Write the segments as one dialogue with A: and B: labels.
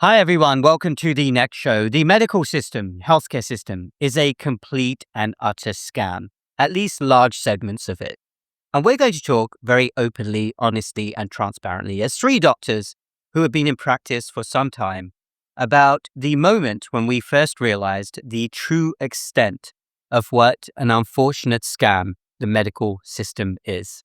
A: Hi, everyone. Welcome to the next show. The medical system, healthcare system, is a complete and utter scam, at least large segments of it. And we're going to talk very openly, honestly, and transparently as three doctors who have been in practice for some time about the moment when we first realized the true extent of what an unfortunate scam the medical system is.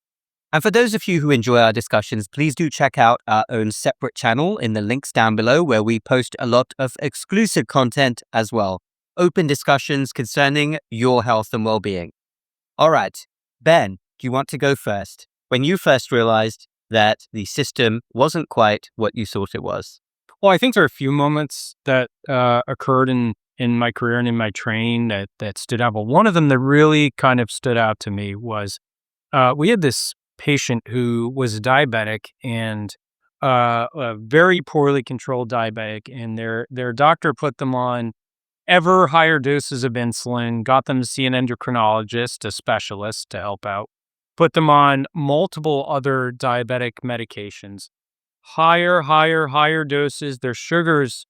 A: And for those of you who enjoy our discussions, please do check out our own separate channel in the links down below, where we post a lot of exclusive content as well. Open discussions concerning your health and well-being. All right, Ben, do you want to go first? When you first realized that the system wasn't quite what you thought it was?
B: Well, I think there are a few moments that occurred in my career and in my training that stood out. But one of them that really kind of stood out to me was we had this patient who was diabetic and a very poorly controlled diabetic, and their doctor put them on ever higher doses of insulin, got them to see an endocrinologist, a specialist to help out, put them on multiple other diabetic medications, higher doses. Their sugars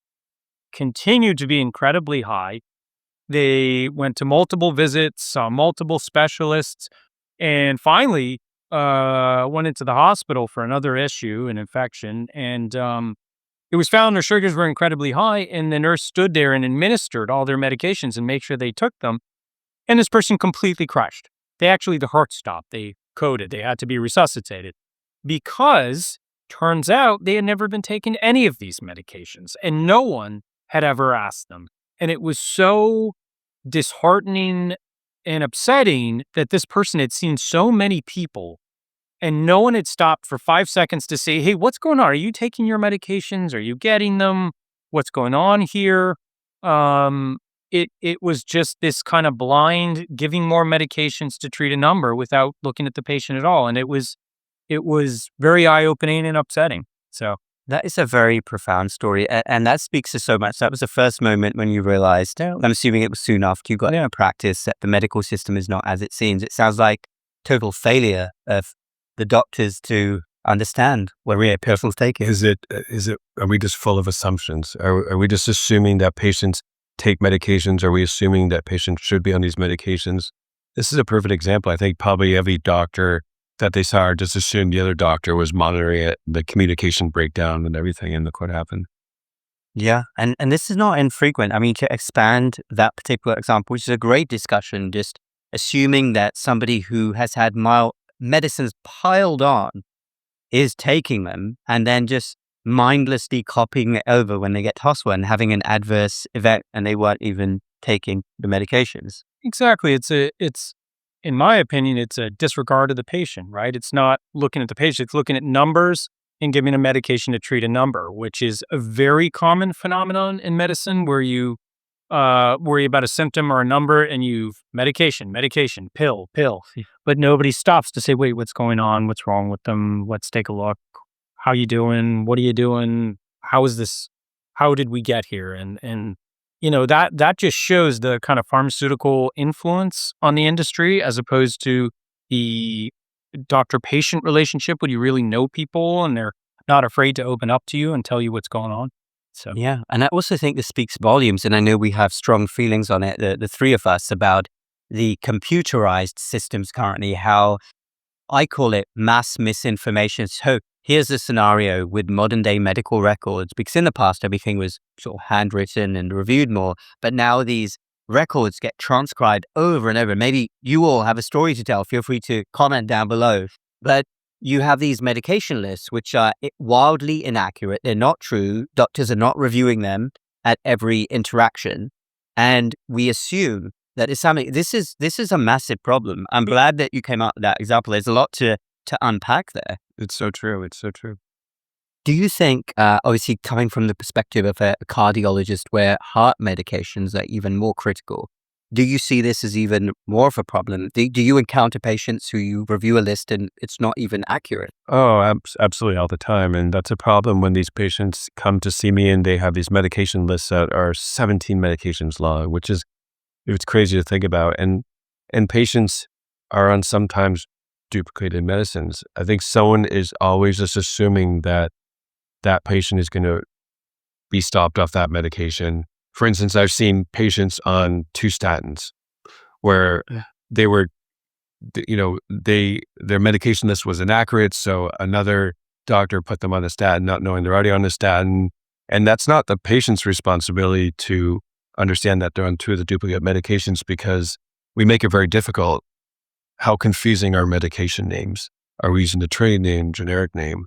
B: continued to be incredibly high. They went to multiple visits, saw multiple specialists, and finally went into the hospital for another issue, an infection. And it was found their sugars were incredibly high, and the nurse stood there and administered all their medications and made sure they took them. And this person completely crashed. The heart stopped. They coded. They had to be resuscitated because turns out they had never been taking any of these medications, and no one had ever asked them. And it was so disheartening and upsetting that this person had seen so many people and no one had stopped for 5 seconds to say, "Hey, what's going on? Are you taking your medications? Are you getting them? What's going on here?" It was just this kind of blind giving more medications to treat a number without looking at the patient at all. And it was very eye-opening and upsetting. So
A: That is a very profound story. And that speaks to so much. That was the first moment when you realized, I'm assuming it was soon after you got into practice, that the medical system is not as it seems. It sounds like total failure of the doctors to understand where real person's taking.
C: Are we just full of assumptions? Are we just assuming that patients take medications? Are we assuming that patients should be on these medications? This is a perfect example. I think probably every doctor that they saw just assumed the other doctor was monitoring it, the communication breakdown and everything, and look what happened.
A: Yeah. And this is not infrequent. I mean, to expand that particular example, which is a great discussion, just assuming that somebody who has had mild medicines piled on is taking them and then just mindlessly copying it over when they get to hospital and having an adverse event and they weren't even taking the medications.
B: exactly, in my opinion, it's a disregard of the patient, right? It's not looking at the patient, it's looking at numbers and giving a medication to treat a number, which is a very common phenomenon in medicine where you worry about a symptom or a number and you've medication, pill. But nobody stops to say, wait, what's going on? What's wrong with them? Let's take a look. How you doing? What are you doing? How is this? How did we get here? And that just shows the kind of pharmaceutical influence on the industry as opposed to the doctor-patient relationship when you really know people and they're not afraid to open up to you and tell you what's going on. So
A: Yeah. And I also think this speaks volumes. And I know we have strong feelings on it, the three of us, about the computerized systems currently, how I call it mass misinformation. So here's a scenario with modern day medical records, because in the past, everything was sort of handwritten and reviewed more. But now these records get transcribed over and over. Maybe you all have a story to tell. Feel free to comment down below. But you have these medication lists, which are wildly inaccurate. They're not true. Doctors are not reviewing them at every interaction. And we assume that it's something. This is a massive problem. I'm glad that you came up with that example. There's a lot to unpack there.
C: It's so true. It's so true.
A: Do you think, obviously coming from the perspective of a cardiologist where heart medications are even more critical, do you see this as even more of a problem? Do you encounter patients who you review a list and it's not even accurate?
C: Oh, absolutely, all the time. And that's a problem when these patients come to see me and they have these medication lists that are 17 medications long, which is, it's crazy to think about. And patients are on sometimes duplicated medicines. I think someone is always just assuming that that patient is going to be stopped off that medication. For instance, I've seen patients on 2 statins where they were, their medication list was inaccurate. So another doctor put them on a statin, not knowing they're already on a statin. And that's not the patient's responsibility to understand that they're on 2 of the duplicate medications, because we make it very difficult. How confusing are medication names? Are we using the trade name, generic name,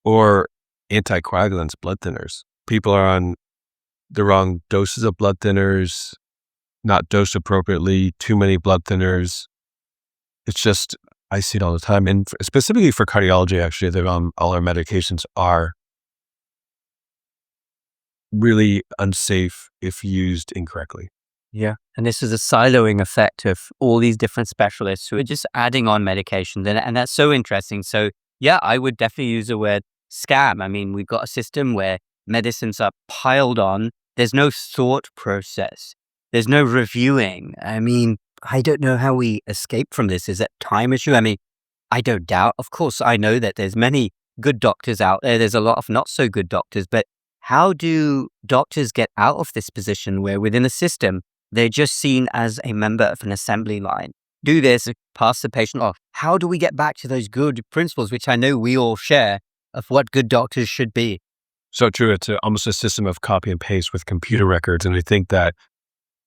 C: or anticoagulants, blood thinners? People are on the wrong doses of blood thinners, not dosed appropriately, too many blood thinners. It's just, I see it all the time. And specifically for cardiology, actually, all our medications are really unsafe if used incorrectly.
A: Yeah. And this is a siloing effect of all these different specialists who are just adding on medications. And that's so interesting. So yeah, I would definitely use the word scam. I mean, we've got a system where medicines are piled on. There's no thought process. There's no reviewing. I mean, I don't know how we escape from this. Is it time issue? I mean, I don't doubt. Of course, I know that there's many good doctors out there. There's a lot of not so good doctors, but how do doctors get out of this position where within a system, they're just seen as a member of an assembly line? Do this, pass the patient off. How do we get back to those good principles, which I know we all share, of what good doctors should be?
C: So true. It's almost a system of copy and paste with computer records. And I think that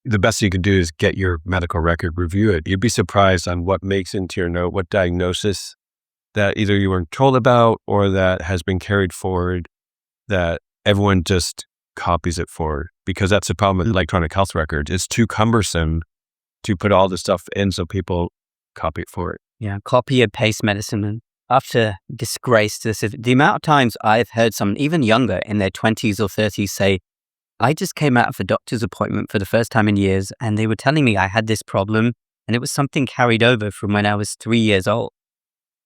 C: the best you can do is get your medical record, review it. You'd be surprised on what makes into your note, what diagnosis that either you weren't told about or that has been carried forward, that everyone just copies it forward, because that's the problem with electronic health records. It's too cumbersome to put all the stuff in, so people copy it forward.
A: Yeah, copy and paste medicine. And after disgrace, the amount of times I've heard someone even younger in their 20s or 30s say, I just came out of a doctor's appointment for the first time in years, and they were telling me I had this problem, and it was something carried over from when I was 3 years old.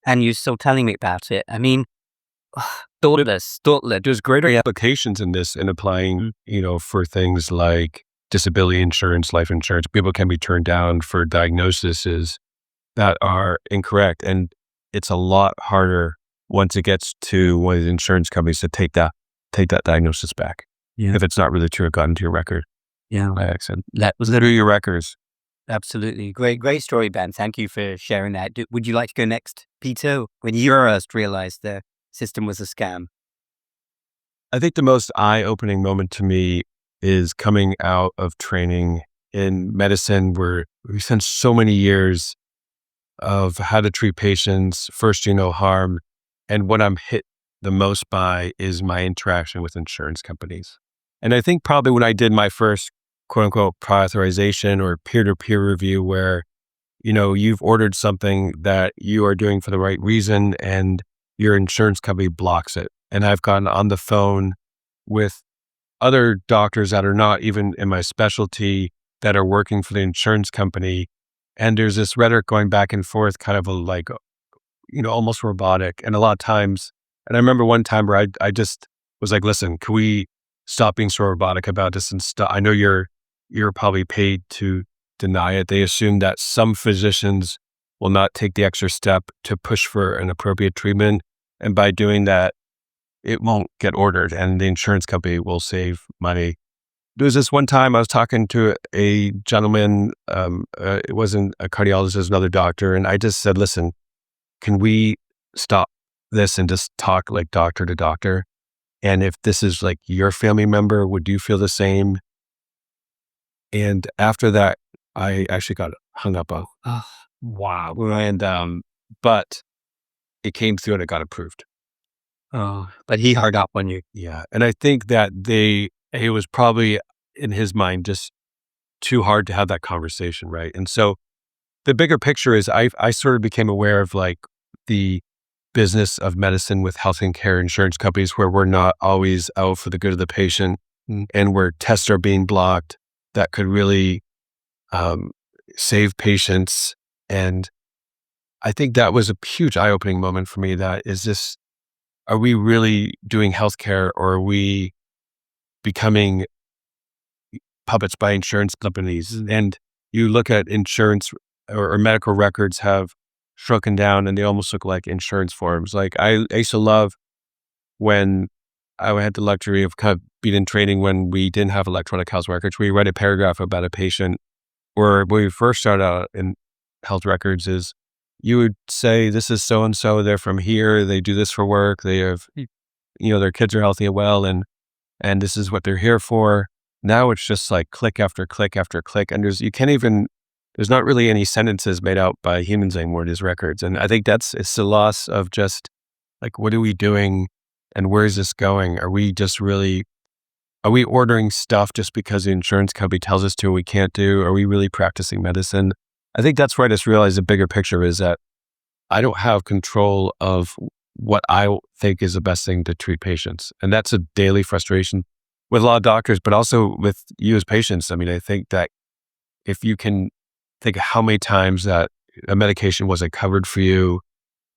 A: And you're still telling me about it. I mean, thoughtless.
C: There's greater applications in this in applying, for things like disability insurance, life insurance. People can be turned down for diagnoses that are incorrect. And it's a lot harder once it gets to one of the insurance companies to take that diagnosis back.
A: Yeah.
C: If it's not really true, it got into your record
A: Yeah.
C: by accident.
A: That was
C: Through your records.
A: absolutely great story, Ben. Thank you for sharing that. Would you like to go next, Peter? When you first realized the system was a scam?
C: I think the most eye-opening moment to me is coming out of training in medicine, where we spent so many years of how to treat patients, first do no harm. And what I'm hit the most by is my interaction with insurance companies. And I think probably when I did my first quote unquote prior authorization or peer-to-peer review, where, you've ordered something that you are doing for the right reason and your insurance company blocks it. And I've gotten on the phone with other doctors that are not even in my specialty that are working for the insurance company. And there's this rhetoric going back and forth, kind of almost robotic. And a lot of times, and I remember one time where I just was like, listen, can we stop being so robotic about this and stuff? I know you're probably paid to deny it. They assume that some physicians will not take the extra step to push for an appropriate treatment. And by doing that, it won't get ordered and the insurance company will save money. There was this one time I was talking to a gentleman, it wasn't a cardiologist, it was another doctor. And I just said, listen, can we stop this and just talk like doctor to doctor? And if this is like your family member, would you feel the same? And after that, I actually got hung up on.
A: Oh, wow.
C: And, but it came through and it got approved.
A: Oh, but he hung up on you.
C: Yeah. And I think that it was probably in his mind just too hard to have that conversation. Right. And so the bigger picture is I sort of became aware of like the business of medicine with health and care insurance companies, where we're not always out for the good of the patient and where tests are being blocked that could really save patients. And I think that was a huge eye-opening moment for me. Are we really doing healthcare, or are we becoming puppets by insurance companies? And you look at insurance or medical records have shrunken down and they almost look like insurance forms. Like I used to love when I had the luxury of kind of being in training when we didn't have electronic health records. We write a paragraph about a patient, or when we first started out in health records is you would say, this is so-and-so, they're from here, they do this for work, they have, their kids are healthy and well, and this is what they're here for. Now it's just like click after click after click. And there's not really any sentences made out by humans anymore in these records. And I think it's the loss of just like, what are we doing and where is this going? Are we ordering stuff just because the insurance company tells us to, we can't do? Are we really practicing medicine? I think that's where I just realized the bigger picture is that I don't have control of what I think is the best thing to treat patients. And that's a daily frustration with a lot of doctors, but also with you as patients. I mean, I think that if you can think of how many times that a medication wasn't covered for you,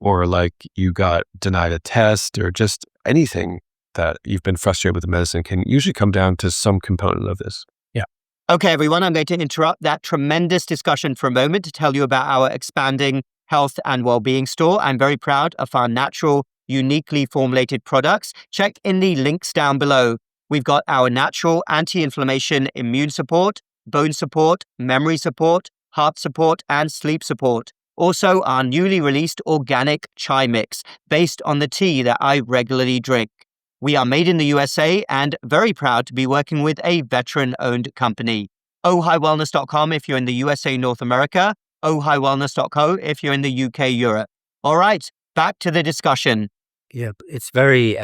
C: or like you got denied a test, or just anything that you've been frustrated with the medicine can usually come down to some component of this.
B: Yeah.
A: Okay, everyone, I'm going to interrupt that tremendous discussion for a moment to tell you about our expanding health and well-being store. I'm very proud of our natural, uniquely formulated products. Check in the links down below. We've got our natural anti-inflammation immune support, bone support, memory support, heart support, and sleep support. Also, our newly released organic chai mix based on the tea that I regularly drink. We are made in the USA and very proud to be working with a veteran-owned company. ohighwellness.com if you're in the USA, North America. ohighwellness.co if you're in the UK, Europe. All right, back to the discussion.
D: Yeah, it's very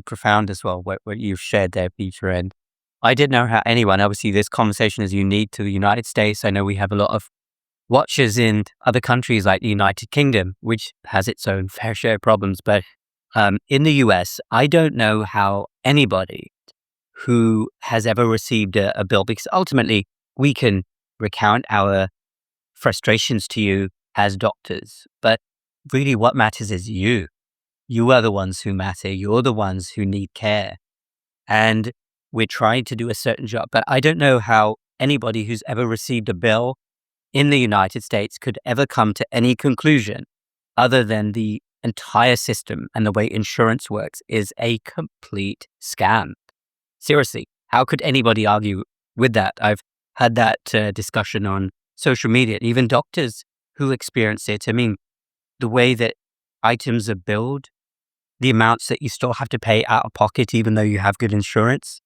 D: profound as well, what you've shared there, Peter. And I didn't know how anyone, obviously this conversation is unique to the United States. I know we have a lot of watchers in other countries like the United Kingdom, which has its own fair share of problems. But in the US, I don't know how anybody who has ever received a bill, because ultimately we can recount our frustrations to you as doctors, but really what matters is you. You are the ones who matter. You're the ones who need care. And we're trying to do a certain job, but I don't know how anybody who's ever received a bill in the United States could ever come to any conclusion other than the entire system and the way insurance works is a complete scam. Seriously, how could anybody argue with that? I've had that discussion on social media, even doctors who experience it. I mean, the way that items are billed, the amounts that you still have to pay out of pocket, even though you have good insurance,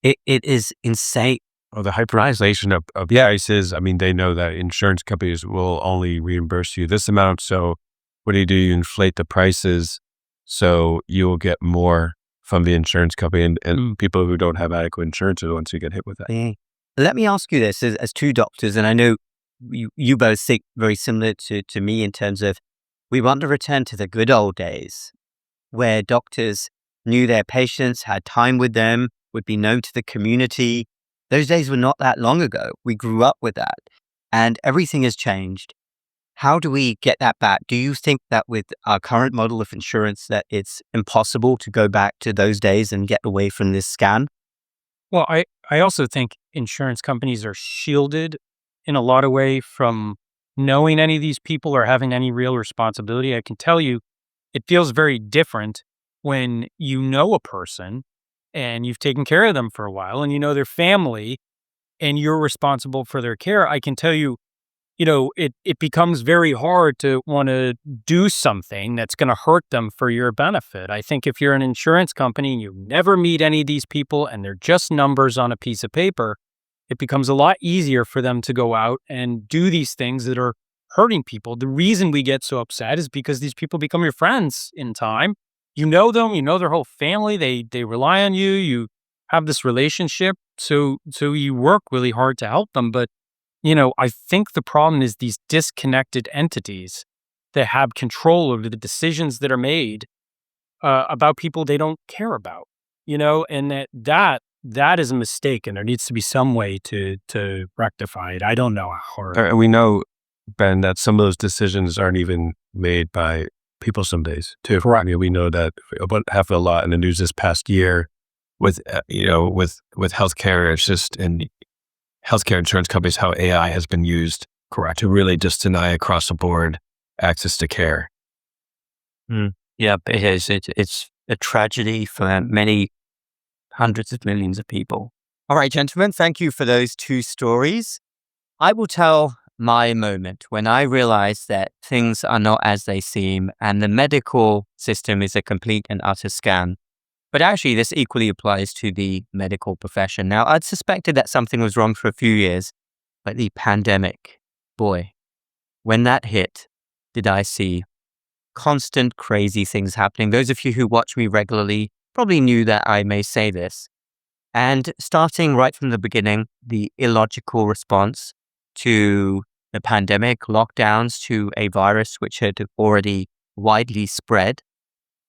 D: it is insane.
C: Oh, the hyperization of prices. I mean, they know that insurance companies will only reimburse you this amount. So what do? You inflate the prices so you'll get more from the insurance company, and people who don't have adequate insurance are the ones who get hit with that.
D: Yeah. Let me ask you this as two doctors, and I know you both think very similar to me in terms of we want to return to the good old days where doctors knew their patients, had time with them, would be known to the community. Those days were not that long ago. We grew up with that and everything has changed. How do we get that back? Do you think that with our current model of insurance that it's impossible to go back to those days and get away from this scam?
B: Well, I also think insurance companies are shielded in a lot of way from knowing any of these people or having any real responsibility. I can tell you, it feels very different when you know a person and you've taken care of them for a while and you know their family and you're responsible for their care. I can tell you, it becomes very hard to want to do something that's going to hurt them for your benefit. I think if you're an insurance company and you never meet any of these people and they're just numbers on a piece of paper, it becomes a lot easier for them to go out and do these things that are hurting people. The reason we get so upset is because these people become your friends in time. You know them, you know their whole family, they rely on you, you have this relationship, so you work really hard to help them. But I think the problem is these disconnected entities that have control over the decisions that are made about people they don't care about, and that is a mistake, and there needs to be some way to rectify it. I don't know how hard.
C: And we know, Ben, that some of those decisions aren't even made by people some days too.
B: Correct.
C: I mean, we know that about half a lot in the news this past year with healthcare. It's just in healthcare insurance companies, how AI has been used to really just deny across the board access to care.
D: Yeah, it is. It's a tragedy for many hundreds of millions of people. All right, gentlemen, thank you for those two stories. I will tell my moment when I realized that things are not as they seem and the medical system is a complete and utter scam. But actually, this equally applies to the medical profession. Now, I'd suspected that something was wrong for a few years, but the pandemic, boy, when that hit, did I see constant crazy things happening. Those of you who watch me regularly probably knew that I may say this. And starting right from the beginning, the illogical response to the pandemic, lockdowns to a virus which had already widely spread.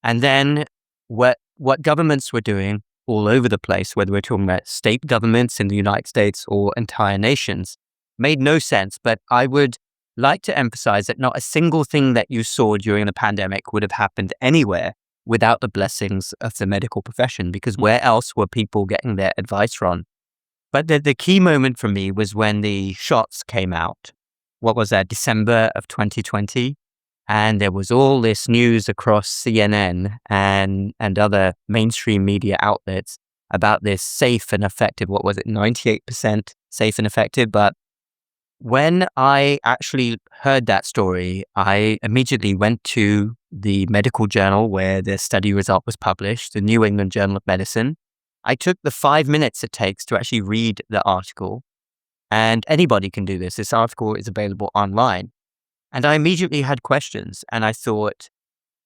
D: And then what governments were doing all over the place, whether we're talking about state governments in the United States or entire nations, made no sense. But I would like to emphasize that not a single thing that you saw during the pandemic would have happened anywhere without the blessings of the medical profession, because where else were people getting their advice from? But the key moment for me was when the shots came out. What was that, December of 2020? And there was all this news across CNN and other mainstream media outlets about this safe and effective, what was it, 98% safe and effective. But when I actually heard that story, I immediately went to the medical journal where the study result was published, the New England Journal of Medicine. I took the 5 minutes it takes to actually read the article, and anybody can do this. This article is available online. And I immediately had questions, and I thought,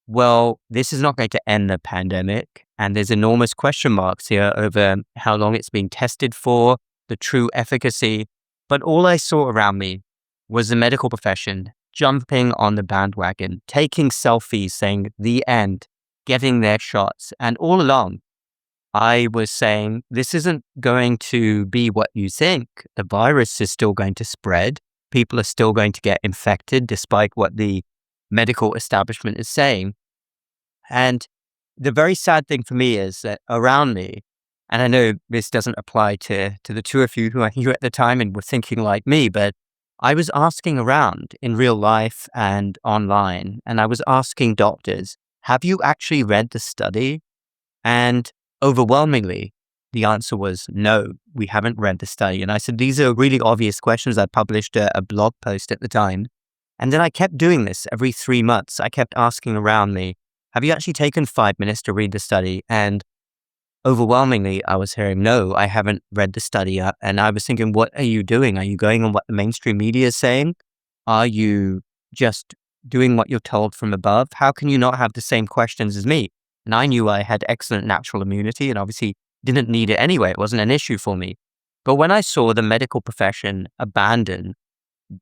D: well, this is not going to end the pandemic. And there's enormous question marks here over how long it's been tested for, the true efficacy. But all I saw around me was the medical profession jumping on the bandwagon, taking selfies, saying the end, getting their shots. And all along, I was saying, this isn't going to be what you think. The virus is still going to spread. People are still going to get infected despite what the medical establishment is saying. And the very sad thing for me is that around me, and I know this doesn't apply to the two of you who I knew at the time and were thinking like me, but I was asking around in real life and online, and I was asking doctors, have you actually read the study? And overwhelmingly, the answer was no, we haven't read the study. And I said, these are really obvious questions. I published a blog post at the time. And then I kept doing this every 3 months. I kept asking around me, have you actually taken 5 minutes to read the study? And overwhelmingly, I was hearing, no, I haven't read the study yet. And I was thinking, what are you doing? Are you going on what the mainstream media is saying? Are you just doing what you're told from above? How can you not have the same questions as me? And I knew I had excellent natural immunity and obviously didn't need it anyway. It wasn't an issue for me. But when I saw the medical profession abandon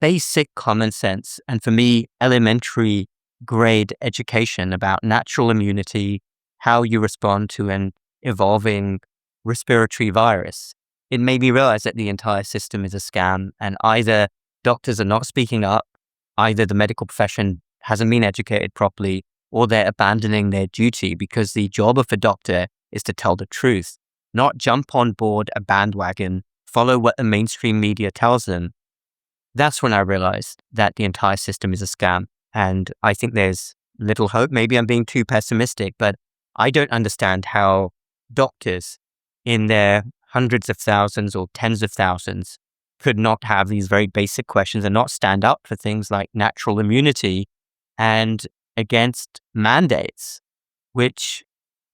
D: basic common sense, and for me, elementary grade education about natural immunity, how you respond to an evolving respiratory virus, it made me realize that the entire system is a scam, and either doctors are not speaking up, either the medical profession hasn't been educated properly, or they're abandoning their duty, because the job of a doctor is to tell the truth, not jump on board a bandwagon, follow what the mainstream media tells them. That's when I realized that the entire system is a scam. And I think there's little hope. Maybe I'm being too pessimistic, but I don't understand how doctors in their hundreds of thousands or tens of thousands could not have these very basic questions and not stand up for things like natural immunity and against mandates, which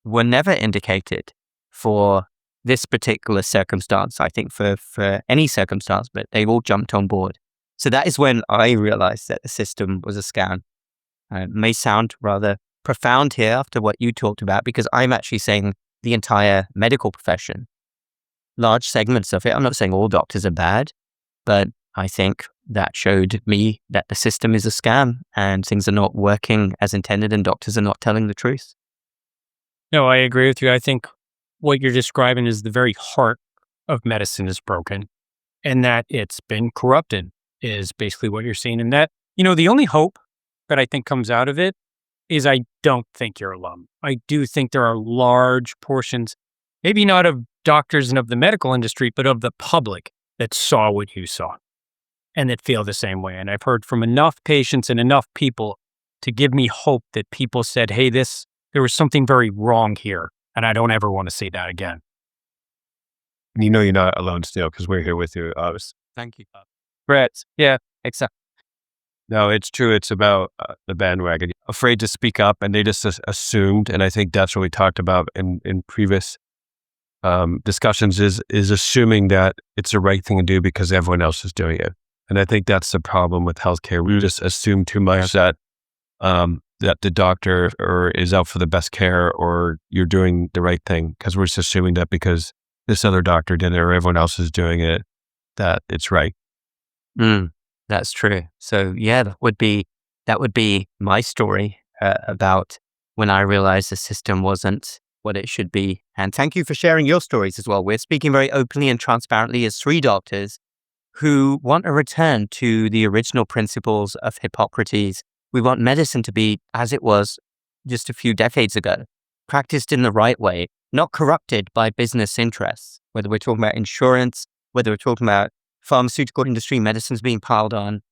D: were never indicated for this particular circumstance. I think for any circumstance, but they all jumped on board. So that is when I realized that the system was a scam. It may sound rather profound here after what you talked about, because I'm actually saying the entire medical profession, large segments of it. I'm not saying all doctors are bad, but I think that showed me that the system is a scam and things are not working as intended and doctors are not telling the truth.
B: No, I agree with you. I think what you're describing is the very heart of medicine is broken, and that it's been corrupted is basically what you're seeing. And that, the only hope that I think comes out of it is I don't think you're alone. I do think there are large portions, maybe not of doctors and of the medical industry, but of the public that saw what you saw and that feel the same way. And I've heard from enough patients and enough people to give me hope that people said, hey, this there was something very wrong here, and I don't ever want to see that again.
C: You know, you're not alone still because we're here with you.
D: Thank you.
B: Brett, yeah, exactly.
C: No, it's true. It's about the bandwagon. Afraid to speak up, and they just assumed. And I think that's what we talked about in previous discussions is assuming that it's the right thing to do because everyone else is doing it. And I think that's the problem with healthcare. We just assume too much that that the doctor is out for the best care or you're doing the right thing because we're just assuming that because this other doctor did it or everyone else is doing it, that it's right.
D: That's true. So yeah, that would be my story about when I realized the system wasn't what it should be. And thank you for sharing your stories as well. We're speaking very openly and transparently as 3 doctors who want a return to the original principles of Hippocrates. We want medicine to be as it was just a few decades ago, practiced in the right way, not corrupted by business interests, whether we're talking about insurance, whether we're talking about pharmaceutical industry, medicines being piled on.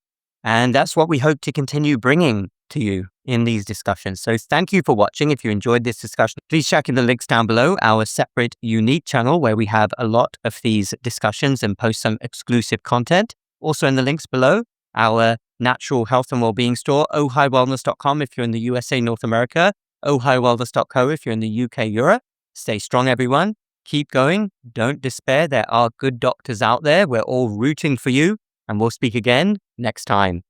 D: And that's what we hope to continue bringing to you in these discussions. So thank you for watching. If you enjoyed this discussion, please check in the links down below, our separate, unique channel where we have a lot of these discussions and post some exclusive content. Also in the links below, our natural health and wellbeing store, ohighwellness.com if you're in the USA, North America, ohighwellness.co if you're in the UK, Europe. Stay strong, everyone. Keep going. Don't despair. There are good doctors out there. We're all rooting for you, and we'll speak again next time.